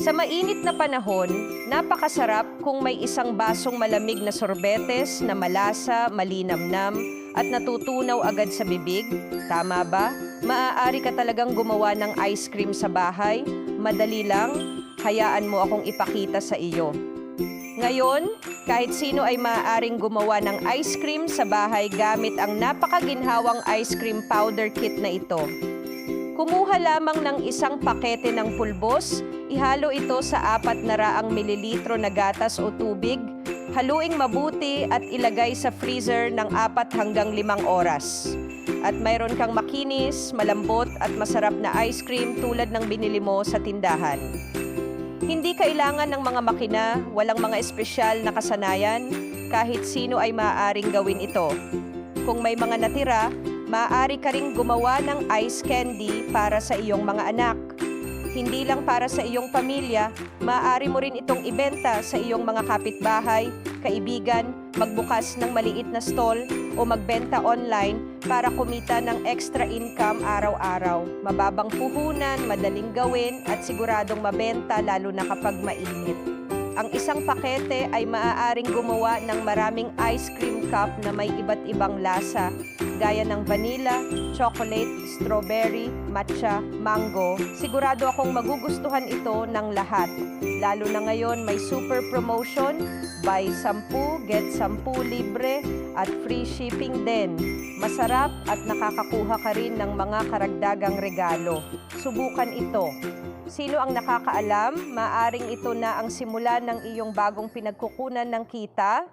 Sa mainit na panahon, napakasarap kung may isang basong malamig na sorbetes na malasa, malinamnam, at natutunaw agad sa bibig. Tama ba? Maaari ka talagang gumawa ng ice cream sa bahay. Madali lang, hayaan mo akong ipakita sa iyo. Ngayon, kahit sino ay maaaring gumawa ng ice cream sa bahay gamit ang napakaginhawang ice cream powder kit na ito. Kumuha lamang ng isang pakete ng pulbos, ihalo ito sa 400 mililitro na gatas o tubig, haluing mabuti at ilagay sa freezer ng 4 hanggang 5 oras. At mayroon kang makinis, malambot at masarap na ice cream tulad ng binili mo sa tindahan. Hindi kailangan ng mga makina, walang mga espesyal na kasanayan, kahit sino ay maaaring gawin ito. Kung may mga natira, maaari ka ring gumawa ng ice candy para sa iyong mga anak. Hindi lang para sa iyong pamilya, maaari mo rin itong ibenta sa iyong mga kapitbahay, kaibigan, magbukas ng maliit na stall o magbenta online para kumita ng extra income araw-araw. Mababang puhunan, madaling gawin at siguradong mabenta lalo na kapag mainit. Ang isang pakete ay maaaring gumawa ng maraming ice cream cup na may iba't ibang lasa, gaya ng vanilla, chocolate, strawberry, matcha, mango. Sigurado akong magugustuhan ito ng lahat. Lalo na ngayon may super promotion, buy 10, get 10 libre at free shipping din. Masarap at nakakakuha ka rin ng mga karagdagang regalo. Subukan ito. Sino ang nakakaalam, maaring ito na ang simula ng iyong bagong pinagkukunan ng kita